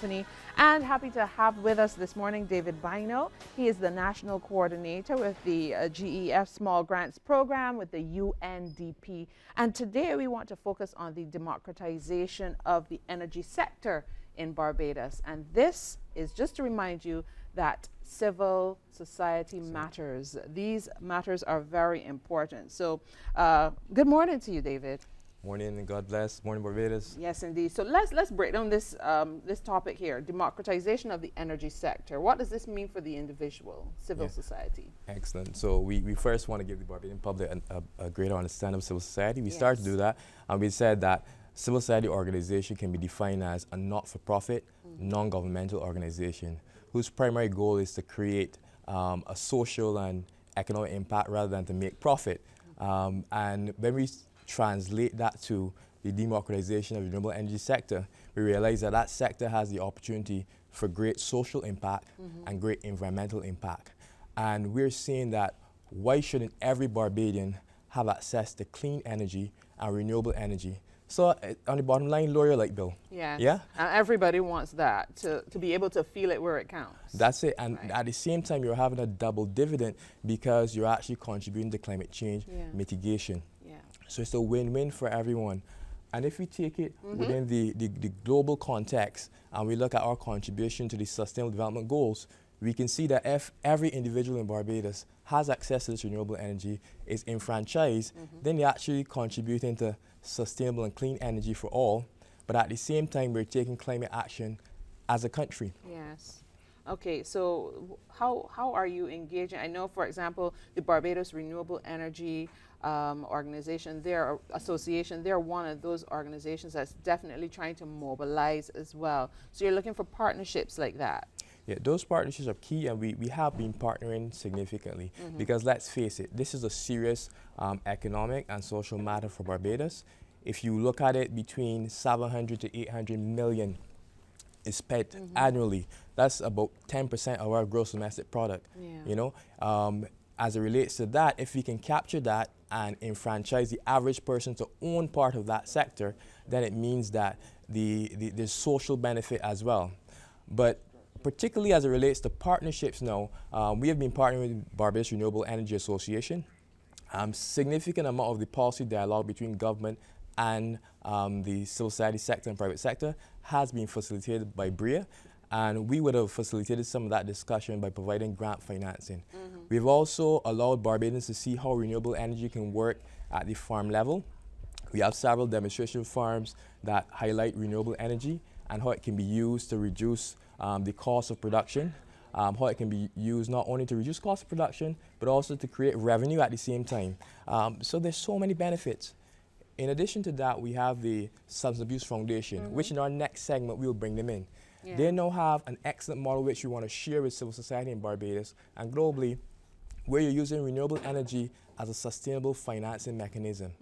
company. And happy to have with us this morning David Bynoe. He is the National Coordinator with the GEF Small Grants Program with the UNDP. And today we want to focus on the democratization of the energy sector in Barbados. And this is just to remind you that civil society matters. These matters are very important. So good morning to you, David. Morning and God bless. Morning, Barbados. Yes, indeed. So let's break down this this topic here: democratization of the energy sector. What does this mean for the individual, civil society? Excellent. So we first want to give the Barbadian public a greater understanding of civil society. We started to do that, and we said that civil society organization can be defined as a not-for-profit, non-governmental organization whose primary goal is to create a social and economic impact rather than to make profit. And when we translate that to the democratization of the renewable energy sector, we realize that that sector has the opportunity for great social impact and great environmental impact. And we're seeing that why shouldn't every Barbadian have access to clean energy and renewable energy? So on the bottom line, lower your light bill. Yes. Yeah. Everybody wants that, to be able to feel it where it counts. That's it. And at the same time, you're having a double dividend because you're actually contributing to climate change mitigation. Yeah. So it's a win-win for everyone. And if we take it within the global context and we look at our contribution to the Sustainable Development Goals, we can see that if every individual in Barbados has access to this renewable energy, is enfranchised, then they're actually contributing to sustainable and clean energy for all. But at the same time, we're taking climate action as a country. Yes. Okay, so how are you engaging? I know, for example, the Barbados Renewable Energy Organization, their association, they're one of those organizations that's definitely trying to mobilize as well. So you're looking for partnerships like that. Yeah, those partnerships are key, and we have been partnering significantly because let's face it, this is a serious economic and social matter for Barbados. If you look at it, between 700 to 800 million is spent annually. That's about 10% of our gross domestic product. You know, as it relates to that, if we can capture that and enfranchise the average person to own part of that sector, then it means that there's social benefit as well. But particularly as it relates to partnerships now, we have been partnering with Barbados Renewable Energy Association. Significant amount of the policy dialogue between government and the civil society sector and private sector has been facilitated by BREA, and we would have facilitated some of that discussion by providing grant financing. We've also allowed Barbadians to see how renewable energy can work at the farm level. We have several demonstration farms that highlight renewable energy and how it can be used to reduce the cost of production, how it can be used not only to reduce cost of production, but also to create revenue at the same time. So there's so many benefits. In addition to that, we have the Substance Abuse Foundation, which in our next segment, we'll bring them in. Yeah. They now have an excellent model which we want to share with civil society in Barbados and globally, where you're using renewable energy as a sustainable financing mechanism.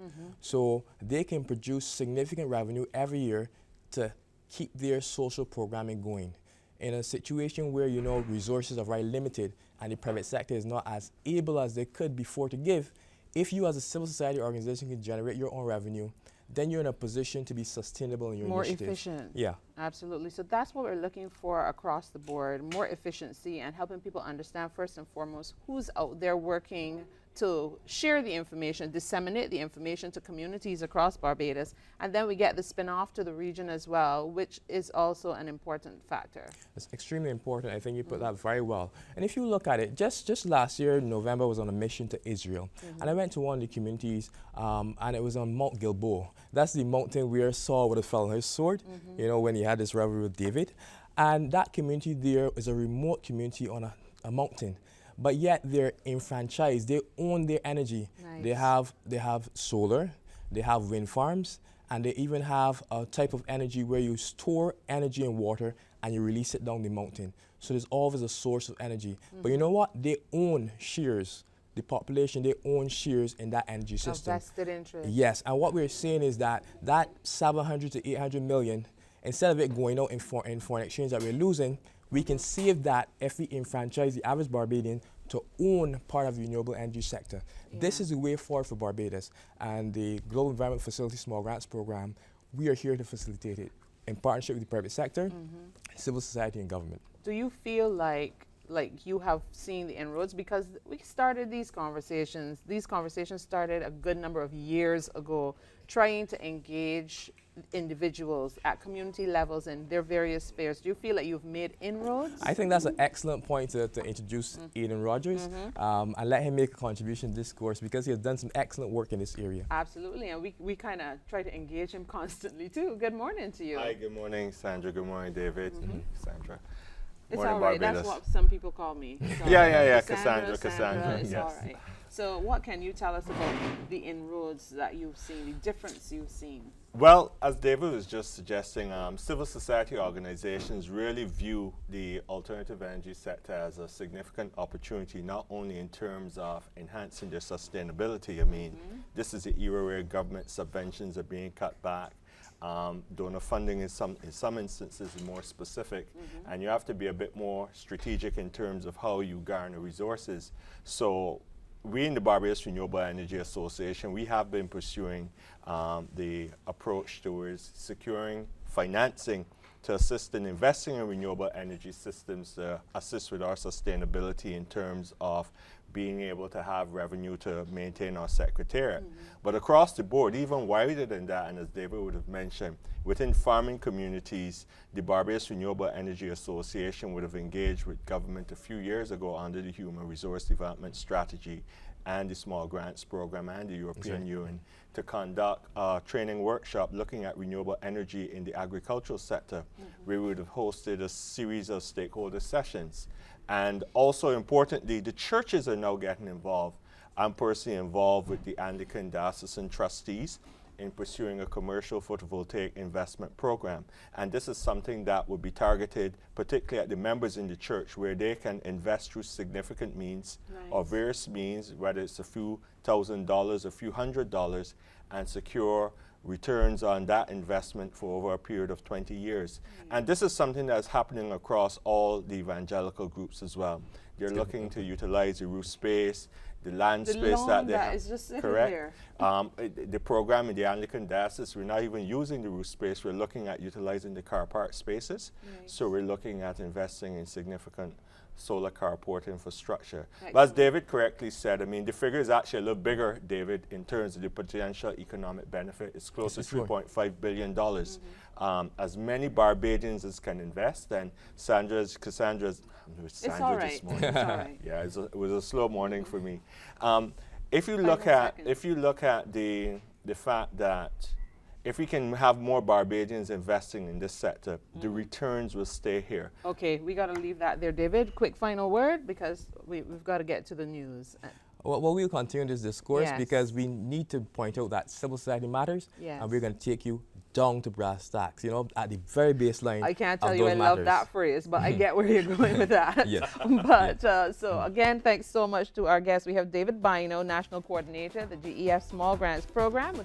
So they can produce significant revenue every year to keep their social programming going. In a situation where, you know, resources are very limited and the private sector is not as able as they could before to give, if you as a civil society organization can generate your own revenue, then you're in a position to be sustainable in your initiatives. More efficient. Yeah. Absolutely. So that's what we're looking for across the board, more efficiency and helping people understand first and foremost who's out there working to share the information, disseminate the information to communities across Barbados, and then we get the spin-off to the region as well, which is also an important factor. It's extremely important. I think you put that very well. And if you look at it, just last year, November, I was on a mission to Israel, and I went to one of the communities, and it was on Mount Gilboa. That's the mountain where Saul would have fell on his sword, you know, when he had this rivalry with David. And that community there is a remote community on a mountain. But yet they're enfranchised. They own their energy. Nice. They have solar, they have wind farms, and they even have a type of energy where you store energy in water and you release it down the mountain. So there's always a source of energy. But you know what? They own shares. The population, they own shares in that energy system. Vested interest. Yes, and what we're saying is that 700 to 800 million, instead of it going out in foreign exchange that we're losing, we can save that if we enfranchise the average Barbadian to own part of the renewable energy sector. Yeah. This is the way forward for Barbados, and the Global Environment Facility Small Grants Program, we are here to facilitate it. in partnership with the private sector, civil society, and government. Do you feel like you have seen the inroads? Because we started these conversations started a good number of years ago, trying to engage individuals at community levels in their various spheres. Do you feel like you've made inroads? I think that's an excellent point to introduce Aidan Rogers and let him make a contribution to this course, because he has done some excellent work in this area. Absolutely, and we kind of try to engage him constantly too. Good morning to you. Hi, good morning, Sandra. Good morning, David. Sandra. It's Morning, all right. Barbados. That's what some people call me. So Yeah. Cassandra. It's Yes. all right. So what can you tell us about the inroads that you've seen, the difference you've seen? Well, as David was just suggesting, civil society organizations really view the alternative energy sector as a significant opportunity, not only in terms of enhancing their sustainability. I mean, this is the era where government subventions are being cut back. Donor funding in some instances is more specific, and you have to be a bit more strategic in terms of how you garner resources. So we in the Barbados Renewable Energy Association, we have been pursuing the approach towards securing financing to assist in investing in renewable energy systems to assist with our sustainability in terms of being able to have revenue to maintain our secretariat. But across the board, even wider than that, and as David would have mentioned, within farming communities, the Barbados Renewable Energy Association would have engaged with government a few years ago under the Human Resource Development Strategy and the Small Grants Program and the European Union to conduct a training workshop looking at renewable energy in the agricultural sector. We would have hosted a series of stakeholder sessions. And also importantly, the churches are now getting involved. I'm personally involved with the Anglican Diocesan Trustees in pursuing a commercial photovoltaic investment program. And this is something that will be targeted particularly at the members in the church, where they can invest through significant means or various means, whether it's a few $1,000s, a few $100s, and secure returns on that investment for over a period of 20 years. And this is something that's happening across all the evangelical groups as well. They're looking to utilize the roof space, the land space that they have. Is just sitting Correct. there. The program in the Anglican Diocese, we're not even using the roof space. We're looking at utilizing the car park spaces. So we're looking at investing in significant solar carport infrastructure. But as David correctly said, I mean, the figure is actually a little bigger, David, in terms of the potential economic benefit. It's close to $3.5 billion. As many Barbadians as can invest, and Cassandra's It's all right. this morning. It's all right. Yeah, it was a slow morning for me. If you look at the fact that if we can have more Barbadians investing in this sector, the returns will stay here. Okay, we got to leave that there, David. Quick final word, because we've got to get to the news. Well, we'll continue this discourse because we need to point out that civil society matters, and we're going to take you down to brass tacks, you know, at the very baseline. I can't tell you I love that phrase, but I get where you're going with that. But so again, thanks so much to our guests. We have David Bynoe, National Coordinator, the GEF Small Grants Program with